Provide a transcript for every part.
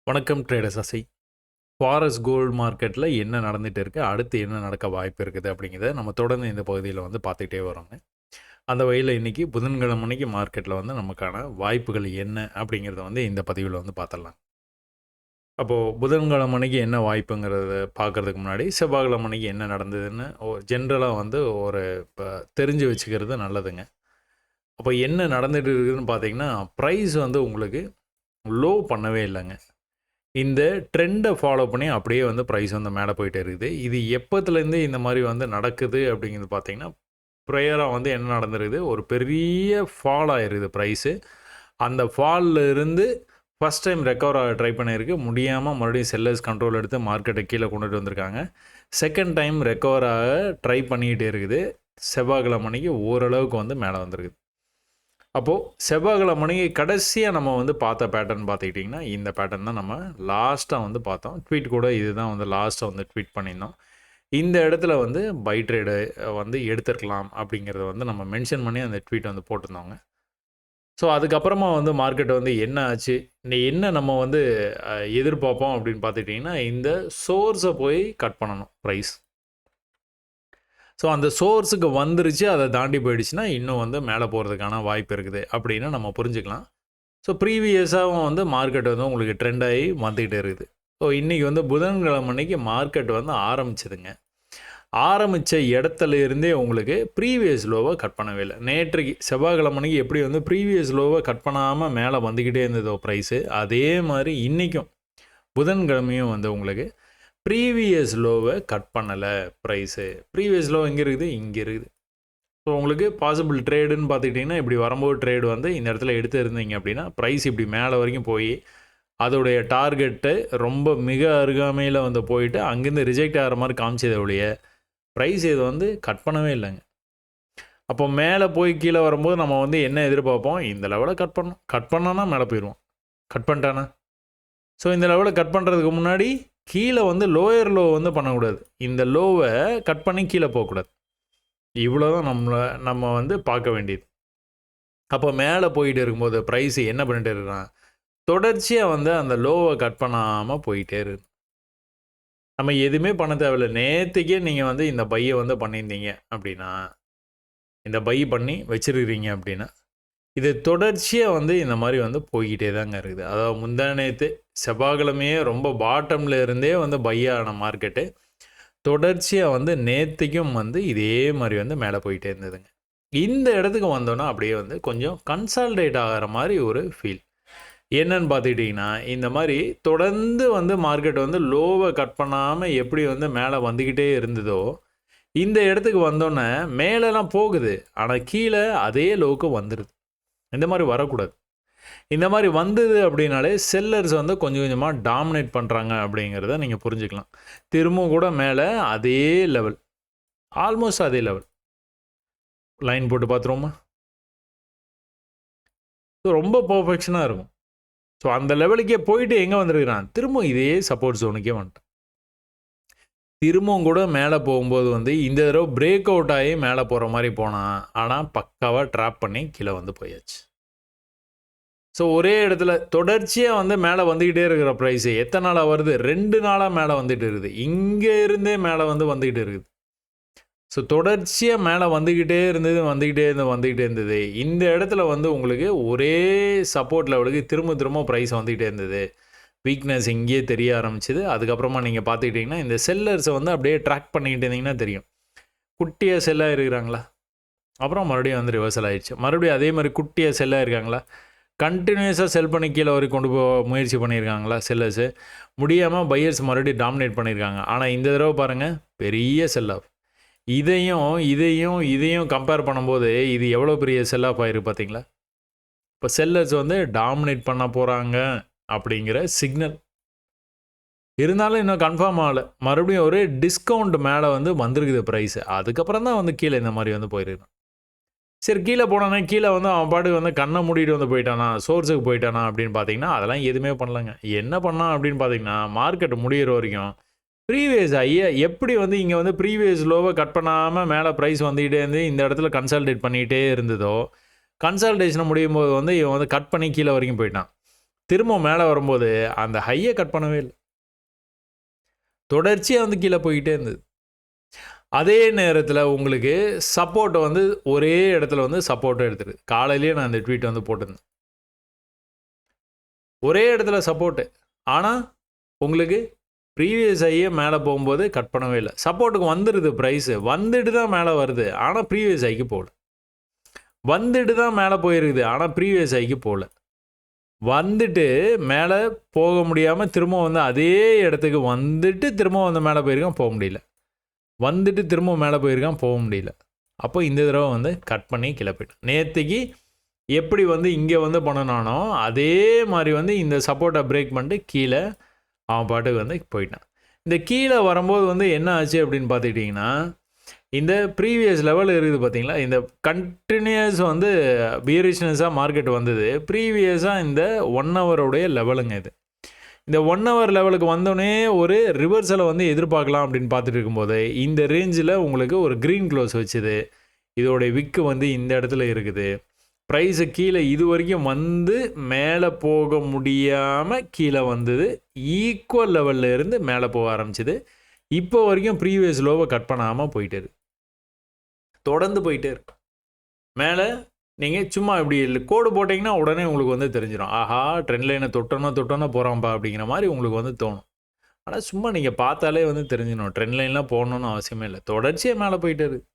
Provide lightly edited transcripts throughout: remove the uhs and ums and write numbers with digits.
வணக்கம் ட்ரேடர்ஸ் அசை. Forest gold மார்க்கெட்டில் என்ன நடந்துட்டு இருக்கு, அடுத்து என்ன நடக்க வாய்ப்பு இருக்குது அப்படிங்கிறத நம்ம தொடர்ந்து இந்த பகுதியில் பார்த்துக்கிட்டே வரோங்க. அந்த வகையில் இன்றைக்கி புதன்கிழமை அன்னைக்கு மார்க்கெட்டில் நமக்கான வாய்ப்புகள் என்ன அப்படிங்கிறத இந்த பதிவில் பார்த்துடலாம். அப்போது புதன்கிழமை அன்னைக்கு என்ன வாய்ப்புங்கிறத பார்க்குறதுக்கு முன்னாடி செவ்வாய்க்கிழமை அன்னைக்கு என்ன நடந்ததுன்னு ஜென்ரலாக ஒரு இப்போ தெரிஞ்சு வச்சுக்கிறது நல்லதுங்க. அப்போ என்ன நடந்துட்டு இருக்குதுன்னு பார்த்தீங்கன்னா, ப்ரைஸ் உங்களுக்கு லோ பண்ணவே இல்லைங்க. இந்த ட்ரெண்டை ஃபாலோ பண்ணி அப்படியே ப்ரைஸ் மேலே போயிட்டே இருக்குது. இது எப்போத்துலேருந்து இந்த மாதிரி நடக்குது அப்படிங்கிறது பார்த்தீங்கன்னா, ப்ரேயராக என்ன நடந்துருக்குது, ஒரு பெரிய ஃபால் ஆகிருக்குது ப்ரைஸு. அந்த ஃபாலில் இருந்து ஃபஸ்ட் டைம் ரெக்கவர் ஆக ட்ரை பண்ணியிருக்கு, முடியாமல் மறுபடியும் செல்லர்ஸ் கண்ட்ரோல் எடுத்து மார்க்கெட்டை கீழே கொண்டுட்டு வந்திருக்காங்க. செகண்ட் டைம் ரெக்கவர் ஆக ட்ரை பண்ணிக்கிட்டே இருக்குது. செவ்வாய்க்கிழமை அன்னைக்கு ஓரளவுக்கு மேலே வந்திருக்குது. அப்போது செவ்வாய்க்கிழமை கடைசியாக நம்ம பார்த்த பேட்டர்ன் பார்த்துக்கிட்டிங்கன்னா, இந்த பேட்டர்ன் தான் நம்ம லாஸ்ட்டாக பார்த்தோம். ட்வீட் கூட இதுதான் லாஸ்ட்டாக ட்வீட் பண்ணியிருந்தோம். இந்த இடத்துல பை ட்ரேடு எடுத்துருக்கலாம் அப்படிங்கிறத நம்ம மென்ஷன் பண்ணி அந்த ட்வீட் போட்டிருந்தோங்க. ஸோ அதுக்கப்புறமா மார்க்கெட் என்ன ஆச்சு, என்ன நம்ம எதிர்பார்ப்போம் அப்படின்னு பார்த்துக்கிட்டிங்கன்னா, இந்த சோர்ஸை போய் கட் பண்ணணும் ப்ரைஸ். ஸோ அந்த சோர்ஸுக்கு வந்துருச்சு, அதை தாண்டி போயிடுச்சுன்னா இன்னும் மேலே போகிறதுக்கான வாய்ப்பு இருக்குது அப்படின்னு நம்ம புரிஞ்சுக்கலாம். ஸோ ப்ரீவியஸாகவும் மார்க்கெட் உங்களுக்கு ட்ரெண்ட் ஆகி வந்துக்கிட்டே இருக்குது. ஸோ இன்றைக்கி புதன்கிழமை அன்னைக்கு மார்க்கெட் ஆரம்பிச்சதுங்க. ஆரம்பித்த இடத்துல இருந்தே உங்களுக்கு ப்ரீவியஸ் லோவை கட் பண்ணவே இல்லை. நேற்றைக்கு செவ்வாய்க்கிழமை அன்னைக்கு எப்படி ப்ரீவியஸ் லோவை கட் பண்ணாமல் மேலே வந்துக்கிட்டே இருந்ததோ ப்ரைஸு, அதே மாதிரி இன்றைக்கும் புதன்கிழமையும் உங்களுக்கு ப்ரீவியஸ் லோவை கட் பண்ணலை ப்ரைஸு. ப்ரீவியஸ் லோ எங்கே இருக்குது, இங்கே இருக்குது. ஸோ உங்களுக்கு பாசிபிள் ட்ரேடுன்னு பார்த்துக்கிட்டிங்கன்னா, இப்படி வரும்போது ட்ரேடு இந்த இடத்துல எடுத்து இருந்தீங்க அப்படின்னா, ப்ரைஸ் இப்படி மேலே வரைக்கும் போய் அதோடைய டார்கெட்டு ரொம்ப மிக அருகாமையில் போயிட்டு அங்கேருந்து ரிஜெக்ட் ஆகிற மாதிரி காமிச்சதை ஒழிய ப்ரைஸ் இது கட் பண்ணவே இல்லைங்க. அப்போ மேலே போய் கீழே வரும்போது நம்ம என்ன எதிர்பார்ப்போம், இந்த லெவலை கட் பண்ணணும். கட் பண்ணானா மேலே போயிடுவோம். கட் பண்ணிட்டானா, ஸோ இந்த லெவலை கட் பண்ணுறதுக்கு முன்னாடி கீழே லோயர் லோ பண்ணக்கூடாது. இந்த லோவை கட் பண்ணி கீழே போகக்கூடாது. இவ்வளோ தான் நம்ம பார்க்க வேண்டியது. அப்போ மேலே போயிட்டு இருக்கும்போது ப்ரைஸ் என்ன பண்ணிட்டு இருக்கிறான், தொடர்ச்சியாக அந்த லோவை கட் பண்ணாமல் போயிட்டே இருக்கு. நம்ம எதுவுமே பண்ண தேவையில்லை. நேற்றுக்கே நீங்கள் இந்த பையை பண்ணியிருந்தீங்க அப்படின்னா, இந்த பை பண்ணி வச்சுருக்கிறீங்க அப்படின்னா, இது தொடர்ச்சியாக இந்த மாதிரி போய்கிட்டே தாங்க இருக்குது. அதாவது முந்தா நேற்று செவ்வாய்க்கிழமையே ரொம்ப பாட்டமில் இருந்தே பையான மார்க்கெட்டு தொடர்ச்சியாக நேற்றுக்கும் இதே மாதிரி மேலே போயிட்டே இருந்ததுங்க. இந்த இடத்துக்கு வந்தோன்னா அப்படியே கொஞ்சம் கன்சால்டேட் ஆகிற மாதிரி ஒரு ஃபீல். என்னன்னு பார்த்துக்கிட்டிங்கன்னா, இந்த மாதிரி தொடர்ந்து மார்க்கெட் லோவை கட் பண்ணாமல் எப்படி மேலே வந்துக்கிட்டே இருந்ததோ, இந்த இடத்துக்கு வந்தோன்னே மேலெலாம் போகுது, ஆனால் கீழே அதே லோவுக்கு வந்துடுது. இந்த மாதிரி வரக்கூடாது. இந்த மாதிரி வந்தது அப்படின்னாலே செல்லர்ஸ் கொஞ்சம் கொஞ்சமாக டாமினேட் பண்ணுறாங்க அப்படிங்கிறத நீங்கள் புரிஞ்சுக்கலாம். திரும்பவும் கூட மேலே அதே லெவல், ஆல்மோஸ்ட் அதே லெவல் லைன் போட்டு பார்த்துருவோமா. ஸோ ரொம்ப பர்ஃபெக்ஷனாக இருக்கும். ஸோ அந்த லெவலுக்கே போயிட்டு எங்கே வந்துருக்கிறான், திரும்பவும் இதே சப்போர்ட் ஜோனுக்கே வந்துட்டான். திரும்பவும் கூட மேலே போகும்போது இந்த தடவை பிரேக் அவுட் ஆகி மேலே போகிற மாதிரி போனான், ஆனால் பக்காவாக ட்ராப் பண்ணி கீழே போயாச்சு. ஸோ ஒரே இடத்துல தொடர்ச்சியாக மேலே வந்துக்கிட்டே இருக்கிற ப்ரைஸு எத்தனை நாளாக வருது, 2 நாளாக மேலே வந்துட்டு இருக்குது. இங்கே இருந்தே மேலே வந்துக்கிட்டு இருக்குது. ஸோ தொடர்ச்சியாக மேலே வந்துக்கிட்டே இருந்தது. இந்த இடத்துல உங்களுக்கு ஒரே சப்போர்ட் லெவலுக்கு திரும்ப ப்ரைஸ் வந்துக்கிட்டே இருந்தது. வீக்னஸ் இங்கேயே தெரிய ஆரம்பிச்சிது. அதுக்கப்புறமா நீங்கள் பார்த்துக்கிட்டிங்கன்னா, இந்த செல்லர்ஸை அப்படியே ட்ராக் பண்ணிக்கிட்டு இருந்தீங்கன்னா தெரியும். குட்டியாக செல்லாக இருக்கிறாங்களா, அப்புறம் மறுபடியும் ரிவர்சல் ஆகிடுச்சு. மறுபடியும் அதே மாதிரி குட்டியாக செல்லாக இருக்காங்களா, கண்டினியூஸாக செல் பண்ணி கீழே வரைக்கும் கொண்டு முயற்சி பண்ணியிருக்காங்களா செல்லர்ஸு, முடியாமல் பையர்ஸ் மறுபடியும் டாமினேட் பண்ணியிருக்காங்க. ஆனால் இந்த தடவை பாருங்கள், பெரிய செல் ஆஃப். இதையும் கம்பேர் பண்ணும்போது இது எவ்வளோ பெரிய செல் ஆஃப் ஆயிருக்கு பார்த்தீங்களா. இப்போ செல்லர்ஸ் டாமினேட் பண்ண போகிறாங்க அப்படிங்கிற சிக்னல் இருந்தாலும் இன்னும் கன்ஃபார்ம் ஆகலை. மறுபடியும் ஒரு டிஸ்கவுண்ட் மேலே வந்துருக்குது ப்ரைஸு. அதுக்கப்புறம் தான் கீழே இந்த மாதிரி போயிருக்கான். சரி, கீழே போனானே, கீழே அவன் பாட்டுக்கு கண்ணை மூடிட்டு போயிட்டானா, சோர்ஸுக்கு போயிட்டானா அப்படின்னு பார்த்தீங்கன்னா, அதெல்லாம் எதுவுமே பண்ணலங்க. என்ன பண்ணான் அப்படின்னு பார்த்தீங்கன்னா, மார்க்கெட் முடிகிற வரைக்கும் ப்ரீவியஸ் எப்படி இங்கே ப்ரீவியஸ் லோவை கட் பண்ணாமல் மேலே ப்ரைஸ் வந்துக்கிட்டே இருந்து இந்த இடத்துல கன்சால்டேட் பண்ணிகிட்டே இருந்ததோ, கன்சால்டேஷனை முடியும் போது இவன் கட் பண்ணி கீழே வரைக்கும் போயிட்டான். திரும்ப மேலே வரும்போது அந்த ஹையை கட் பண்ணவே இல்லை, தொடர்ச்சியாக வந்து கீழே போய்கிட்டே இருந்தது. அதே நேரத்தில் உங்களுக்கு சப்போர்ட்டை வந்து ஒரே இடத்துல வந்து சப்போர்ட்டை எடுத்துருது. காலையிலேயே நான் இந்த ட்வீட் வந்து போட்டிருந்தேன், ஒரே இடத்துல சப்போர்ட்டு, ஆனால் உங்களுக்கு ப்ரீவியஸ் ஐயே மேலே போகும்போது கட் பண்ணவே இல்லை. சப்போர்ட்டுக்கு வந்துடுது, ப்ரைஸு வந்துட்டு தான் மேலே வருது, ஆனால் ப்ரீவியஸ் ஐக்கு போகல. வந்துட்டு தான் மேலே போயிருக்குது, ஆனால் ப்ரீவியஸ் ஐக்கு போகல. வந்துட்டு மேலே போக முடியாமல் திரும்ப வந்து அதே இடத்துக்கு வந்துட்டு திரும்ப வந்து மேலே போயிருக்கான், போக முடியல. வந்துட்டு திரும்ப மேலே போயிருக்கான், போக முடியல. அப்போ இந்த தடவை வந்து கட் பண்ணி கீழே போயிட்டான். நேற்றுக்கு எப்படி வந்து இங்கே வந்து பண்ணனானோ அதே மாதிரி வந்து இந்த சப்போர்ட்டை பிரேக் பண்ணிட்டு கீழே அவன் பாட்டுக்கு வந்து போயிட்டான். இந்த கீழே வரும்போது வந்து என்ன ஆச்சு அப்படின்னு பார்த்துக்கிட்டிங்கன்னா, இந்த ப்ரீவியஸ் லெவல் இருக்குது பார்த்தீங்களா, இந்த கண்டினியூஸ் வந்து பியரிஷ்னஸாக மார்க்கெட் வந்தது. ப்ரீவியஸாக இந்த 1 ஹவருடைய லெவலுங்க இது. இந்த 1 ஹவர் லெவலுக்கு வந்தோடனே ஒரு ரிவர்சலை வந்து எதிர்பார்க்கலாம் அப்படின்னு பார்த்துட்டு இருக்கும்போது இந்த ரேஞ்சில் உங்களுக்கு ஒரு க்ரீன் க்ளோஸ் வச்சுது. இதோடைய விக்கு வந்து இந்த இடத்துல இருக்குது. ப்ரைஸு கீழே இது வரைக்கும் வந்து மேலே போக முடியாமல் கீழே வந்தது. ஈக்குவல் லெவலில் இருந்து மேலே போக ஆரம்பிச்சிது. இப்போ வரைக்கும் ப்ரீவியஸ் லோவை கட் பண்ணாமல் போயிட்டே இருக்கு, தொடர்ந்து போயிட்டே இருக்கு. மேலே நீங்கள் சும்மா இப்படி கோடு போட்டிங்கன்னா உடனே உங்களுக்கு வந்து தெரிஞ்சிடும், ஆஹா ட்ரெண்ட் லைனை தொட்டோன்னா போகிறான்ப்பா அப்படிங்கிற மாதிரி உங்களுக்கு வந்து தோணும். ஆனால் சும்மா நீங்கள் பார்த்தாலே வந்து தெரிஞ்சிடும், ட்ரெண்ட் லைன்லாம் போகணுன்னு அவசியமே இல்லை. தொடர்ச்சியாக மேலே போயிட்டே இருக்கு.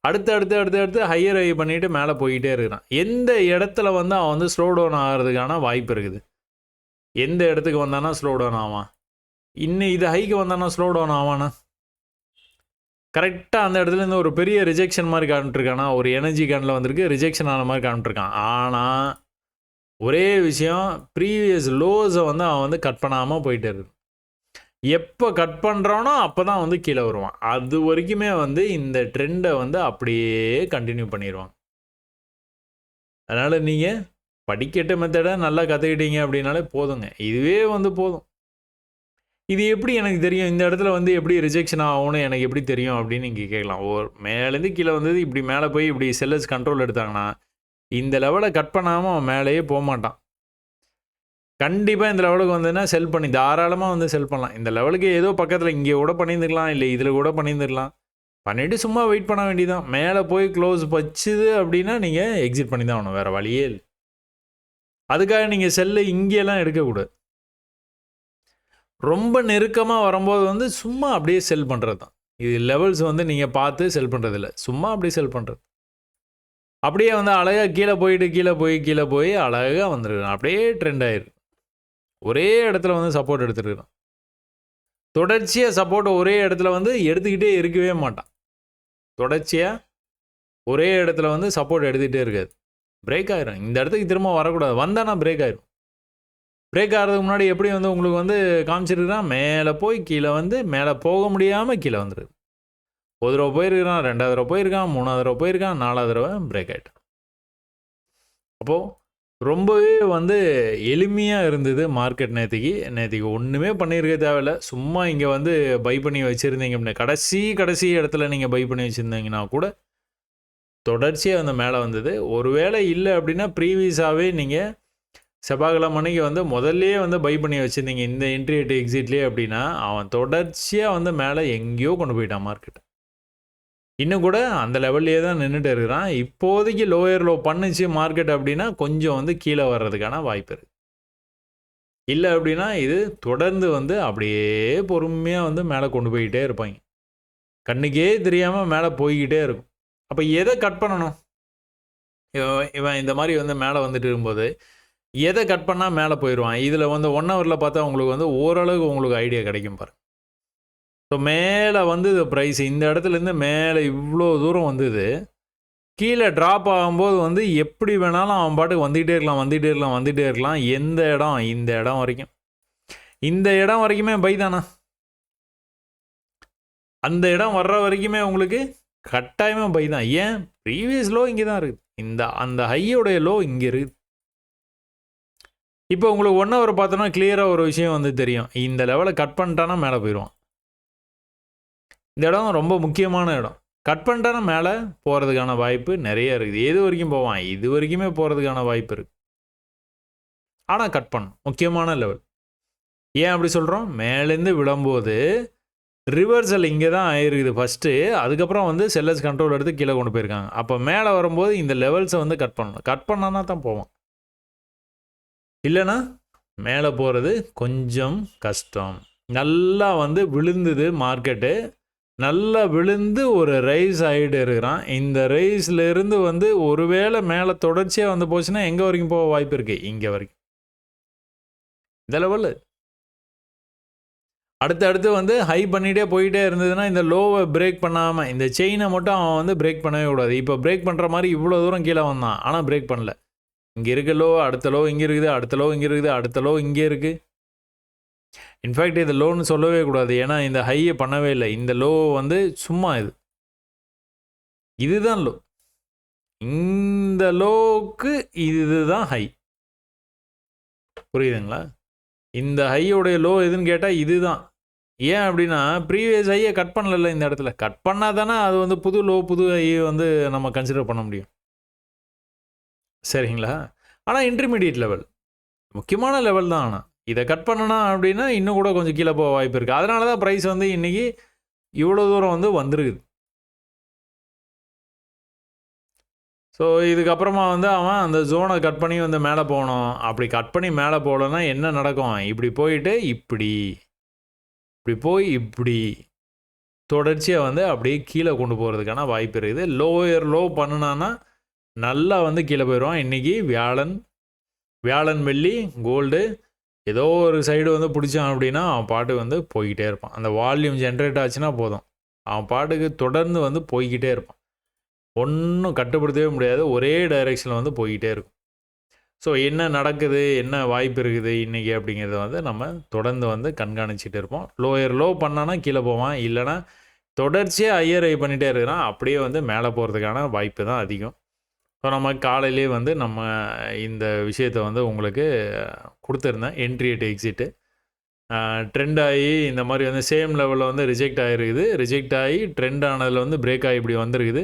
அடுத்து ஹையர் ஹை பண்ணிவிட்டு மேலே போய்கிட்டே இருக்கிறான். எந்த இடத்துல வந்து அவன் வந்து ஸ்லோ டவுன் ஆகிறதுக்கான வாய்ப்பு இருக்குது? எந்த இடத்துக்கு வந்தானா ஸ்லோ டவுன் ஆவான்? இன்னும் இது ஹைக்கு வந்தானா ஸ்லோ டவுன் ஆவானா? கரெக்டாக அந்த இடத்துலேருந்து ஒரு பெரிய ரிஜெக்ஷன் மாதிரி காமிட்டுருக்கானா, ஒரு எனர்ஜி கேனில் வந்திருக்கு, ரிஜெக்ஷன் ஆன மாதிரி காமிட்டுருக்கான். ஆனால் ஒரே விஷயம், ப்ரீவியஸ் லோஸை வந்து அவன் வந்து கட் பண்ணாமல் போயிட்டு இருக்கு. எப்போ கட் பண்ணுறானோ அப்போ தான் வந்து கீழே வருவான். அது வரைக்குமே வந்து இந்த ட்ரெண்டை வந்து அப்படியே கண்டினியூ பண்ணிடுவாங்க. அதனால் நீங்கள் படிக்கட்ட மெத்தடை நல்லா கற்றுக்கிட்டீங்க அப்படின்னாலே போதுங்க, இதுவே வந்து போதும். இது எப்படி எனக்கு தெரியும், இந்த இடத்துல வந்து எப்படி ரிஜெக்ஷன் ஆகும்னு எனக்கு எப்படி தெரியும் அப்படின்னு நீங்கள் கேட்கலாம். மேலேருந்து கீழே வந்தது இப்படி மேலே போய் இப்படி செல்லர்ஸ் கண்ட்ரோல் எடுத்தாங்கன்னா இந்த லெவலை கட் பண்ணாமல் அவன் மேலேயே போக மாட்டான். கண்டிப்பாக இந்த லெவலுக்கு வந்ததுன்னா செல் பண்ணி தாராளமாக வந்து செல் பண்ணலாம். இந்த லெவலுக்கு ஏதோ பக்கத்தில் இங்கே கூட பண்ணியிருந்துக்கலாம், இல்லை இதில் கூட பண்ணியிருந்துக்கலாம். பண்ணிவிட்டு சும்மா வெயிட் பண்ண வேண்டியதான். மேலே போய் க்ளோஸ் வச்சுது அப்படின்னா நீங்கள் எக்ஸிட் பண்ணி தான் ஆகணும், வேறு வழியே இல்லை. அதுக்காக நீங்கள் செல்லை இங்கேலாம் எடுக்கக்கூடாது. ரொம்ப நெருக்கமாக வரும்போது வந்து சும்மா அப்படியே செல் பண்ணுறது தான். இது லெவல்ஸ் வந்து நீங்கள் பார்த்து செல் பண்ணுறது இல்லை, சும்மா அப்படியே செல் பண்ணுறது. அப்படியே வந்து அழகாக கீழே போய் அழகாக வந்துருக்கான், அப்படியே ட்ரெண்ட் ஆயிருக்கு. ஒரே இடத்துல வந்து சப்போர்ட் எடுத்துருக்கான். தொடர்ச்சியாக சப்போர்ட் ஒரே இடத்துல வந்து எடுத்துக்கிட்டே இருக்கவே மாட்டான். தொடர்ச்சியாக ஒரே இடத்துல வந்து சப்போர்ட் எடுத்துக்கிட்டே இருக்காது. பிரேக் ஆயிரும். இந்த இடத்துக்கு திரும்ப வரக்கூடாது, வந்தானா பிரேக் ஆயிரும். பிரேக் ஆகிறதுக்கு முன்னாடி எப்படி வந்து உங்களுக்கு வந்து காமிச்சிருக்கிறான், மேலே போய் கீழே வந்து மேலே போக முடியாமல் கீழே வந்துருக்கு. ஒரு தடவை போயிருக்கிறான், 2வது தடவை போயிருக்கான், 3வது தடவை போயிருக்கான், 4வது தடவை பிரேக் ஆகிட்டான். அப்போது ரொம்பவே வந்து எளிமையாக இருந்தது மார்க்கெட். நேற்றுக்கு ஒன்றுமே பண்ணியிருக்க தேவையில்லை, சும்மா இங்கே வந்து பை பண்ணி வச்சுருந்தீங்க அப்படின்னா கடைசி இடத்துல நீங்கள் பை பண்ணி வச்சுருந்தீங்கன்னா கூட தொடர்ச்சியாக வந்து மேலே வந்தது. ஒருவேளை இல்லை அப்படின்னா ப்ரீவியஸாகவே நீங்கள் செவ்வாய்க்கிழமை அன்னைக்கு வந்து முதல்லையே வந்து பை பண்ணி வச்சுருந்தீங்க இந்த என்ட்ரி ரேட் எக்ஸிட்லேயே அப்படின்னா அவன் தொடர்ச்சியாக வந்து மேலே எங்கேயோ கொண்டு போயிட்டான் மார்க்கெட். இன்னும் கூட அந்த லெவல்லையே தான் நின்றுட்டு இருக்கிறான். இப்போதைக்கு லோயர் லோ பண்ணுச்சு மார்க்கெட் அப்படின்னா கொஞ்சம் வந்து கீழே வர்றதுக்கான வாய்ப்பு இருக்குது. இல்லை அப்படின்னா இது தொடர்ந்து வந்து அப்படியே பொறுமையாக வந்து மேலே கொண்டு போய்கிட்டே இருப்பாங்க, கண்ணுக்கே தெரியாமல் மேலே போய்கிட்டே இருக்கும். அப்போ எதை கட் பண்ணணும்? இவன் இந்த மாதிரி வந்து மேலே வந்துட்டு இருக்கும்போது எதை கட் பண்ணால் மேலே போயிடுவான்? இதில் வந்து 1 ஹவரில் பார்த்தா உங்களுக்கு வந்து ஓரளவுக்கு உங்களுக்கு ஐடியா கிடைக்கும் பாரு. ஸோ மேலே வந்து ப்ரைஸ் இந்த இடத்துலேருந்து மேலே இவ்வளோ தூரம் வந்தது, கீழே ட்ராப் ஆகும்போது வந்து எப்படி வேணாலும் அவன் பாட்டுக்கு வந்துகிட்டே இருக்கலாம். எந்த இடம்? இந்த இடம் வரைக்குமே பை தானா? அந்த இடம் வர்ற வரைக்குமே உங்களுக்கு கட்டாயமாக பை தான். ஏன்? ப்ரீவியஸ் லோ இங்கே தான் இருக்குது, அந்த ஹையோடைய லோ இங்கே இருக்குது. இப்போ உங்களுக்கு 1 ஹவர் பார்த்தோன்னா கிளியராக ஒரு விஷயம் வந்து தெரியும், இந்த லெவலை கட் பண்ணிட்டானா மேலே போயிடுவான். இந்த இடம் ரொம்ப முக்கியமான இடம். கட் பண்ணிட்டானா மேலே போகிறதுக்கான வாய்ப்பு நிறைய இருக்குது. எது வரைக்கும் போவான்? இது வரைக்குமே போகிறதுக்கான வாய்ப்பு இருக்குது. ஆனால் கட் பண்ணணும். முக்கியமான லெவல். ஏன் அப்படி சொல்கிறோம்? மேலேருந்து விழும்போது ரிவர்சல் இங்கே தான் ஆயிருக்குது ஃபஸ்ட்டு. அதுக்கப்புறம் வந்து செல்லர்ஸ் கண்ட்ரோல் எடுத்து கீழே கொண்டு போயிருக்காங்க. அப்போ மேலே வரும்போது இந்த லெவல்ஸை வந்து கட் பண்ணணும். கட் பண்ணான்னா தான் போவோம். இல்லைன்னா மேலே போகிறது கொஞ்சம் கஷ்டம். நல்லா வந்து விழுந்தது மார்க்கெட்டு. நல்லா விழுந்து ஒரு ரைஸ் ஆகிட்டு இருக்கிறான். இந்த ரைஸ்லேருந்து வந்து ஒருவேளை மேலே தொடர்ச்சியாக வந்து போச்சுன்னா எங்கே வரைக்கும் போக வாய்ப்பு இருக்குது? இங்கே வரைக்கும். இந்த லெவலு அடுத்து வந்து ஹை பண்ணிகிட்டே போயிட்டே இருந்ததுன்னா இந்த லோவை பிரேக் பண்ணாமல் இந்த செயினை மட்டும் அவன் வந்து பிரேக் பண்ணவே கூடாது. இப்போ பிரேக் பண்ணுற மாதிரி இவ்வளோ தூரம் கீழே வந்தான், ஆனால் பிரேக் பண்ணல. இங்கே இருக்க லோ, அடுத்த லோ இங்கே இருக்குது, அடுத்த லோ இங்கே இருக்குது, அடுத்த லோ இங்கே இருக்குது. இன்ஃபேக்ட் இது லோன்னு சொல்லவே கூடாது, ஏன்னா இந்த ஹையை பண்ணவே இல்லை. இந்த லோ வந்து சும்மா இதுதான் லோ. இந்த லோவுக்கு இதுதான் ஹை. புரியுதுங்களா? இந்த ஹையோடைய லோ எதுன்னு கேட்டால் இதுதான். ஏன் அப்படின்னா ப்ரீவியஸ் ஹையை கட் பண்ணல. இந்த இடத்துல கட் பண்ணால் தானே அது வந்து புது லோ புது ஹையை வந்து நம்ம கன்சிடர் பண்ண முடியும். சரிங்களா? ஆனால் இன்டர்மீடியட் லெவல் முக்கியமான லெவல் தான். ஆனால் இதை கட் பண்ணனா அப்படின்னா இன்னும் கூட கொஞ்சம் கீழே போக வாய்ப்பு இருக்குது. அதனால தான் ப்ரைஸ் வந்து இன்றைக்கி இவ்வளோ தூரம் வந்து வந்துருக்குது. ஸோ இதுக்கப்புறமா வந்து அவன் அந்த ஜோனை கட் பண்ணி வந்து மேலே போகணும். அப்படி கட் பண்ணி மேலே போகலன்னா என்ன நடக்கும்? இப்படி போயிட்டு இப்படி போய் இப்படி தொடர்ச்சியாக வந்து அப்படியே கீழே கொண்டு போகிறதுக்கான வாய்ப்பு இருக்குது. லோ பண்ணுனான்னா நல்லா வந்து கீழே போயிடுவான். இன்றைக்கி வியாழன் வெள்ளி கோல்டு ஏதோ ஒரு சைடு வந்து பிடிச்சான் அப்படின்னா அவன் பாட்டுக்கு வந்து போய்கிட்டே இருப்பான். அந்த வால்யூம் ஜென்ரேட் ஆச்சுன்னா போதும், அவன் பாட்டுக்கு தொடர்ந்து வந்து போய்கிட்டே இருப்பான். ஒன்றும் கட்டுப்படுத்தவே முடியாது, ஒரே டைரெக்ஷனில் வந்து போய்கிட்டே இருக்கும். ஸோ என்ன நடக்குது, என்ன வாய்ப்பு இருக்குது இன்றைக்கி அப்படிங்கிறத வந்து நம்ம தொடர்ந்து வந்து கண்காணிச்சிட்டு இருப்போம். லோ பண்ணான்னா கீழே போவான், இல்லைனா தொடர்ச்சியாக ஹையர் ஹை பண்ணிகிட்டே இருக்கிறான், அப்படியே வந்து மேலே போகிறதுக்கான வாய்ப்பு தான் அதிகம். ஸோ நம்ம காலையிலே வந்து நம்ம இந்த விஷயத்தை வந்து உங்களுக்கு கொடுத்துருந்தேன், என்ட்ரி அட் எக்ஸிட்டு. ட்ரெண்ட் ஆகி இந்த மாதிரி வந்து சேம் லெவலில் வந்து ரிஜெக்ட் ஆகிருக்குது. ரிஜெக்ட் ஆகி ட்ரெண்ட் ஆனதில் வந்து பிரேக் ஆகி இப்படி வந்திருக்குது.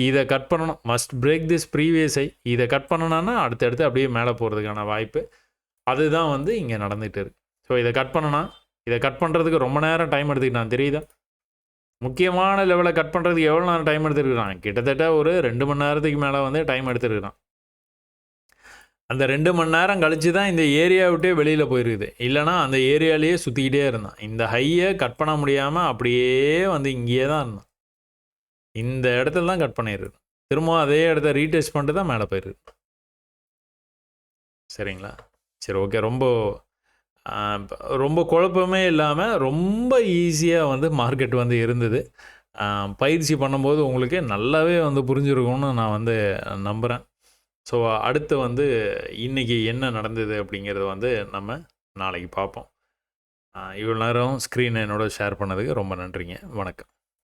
இதை கட் பண்ணணும். Must break this previous high. இதை கட் பண்ணணும்னா அடுத்தடுத்து அப்படியே மேலே போகிறதுக்கான வாய்ப்பு அதுதான் வந்து இங்கே நடந்துகிட்டு இருக்குது. ஸோ இதை கட் பண்ணணும். இதை கட் பண்ணுறதுக்கு ரொம்ப நேரம் டைம் எடுத்துக்கிட்டான், தெரியுதா? முக்கியமான லெவலை கட் பண்ணுறதுக்கு எவ்வளோ நேரம் டைம் எடுத்துருக்கான்? கிட்டத்தட்ட ஒரு 2 மணி நேரத்துக்கு மேலே வந்து டைம் எடுத்துருக்கான். அந்த 2 மணி நேரம் கழித்து தான் இந்த ஏரியா விட்டே வெளியில் போயிருக்குது. இல்லைனா அந்த ஏரியாலேயே சுற்றிக்கிட்டே இருந்தான். இந்த ஹையை கட் பண்ண முடியாமல் அப்படியே வந்து இங்கேயே தான் இருந்தான். இந்த இடத்துல தான் கட் பண்ணிடுது. திரும்ப அதே இடத்த ரீடெஸ்ட் பண்ணிட்டு தான் மேலே போயிடுது. சரிங்களா? சரி, ஓகே. ரொம்ப குழப்பமே இல்லாமல் ரொம்ப ஈஸியாக வந்து மார்க்கெட் வந்து இருந்தது. பயிற்சி பண்ணும்போது உங்களுக்கு நல்லாவே வந்து புரிஞ்சிருக்கும்னு நான் வந்து நம்புகிறேன். ஸோ அடுத்து வந்து இன்றைக்கி என்ன நடந்தது அப்படிங்கிறத வந்து நம்ம நாளைக்கு பார்ப்போம். இவ்வளோ நேரம் ஸ்க்ரீனை என்னோட ஷேர் பண்ணதுக்கு ரொம்ப நன்றிங்க. வணக்கம்.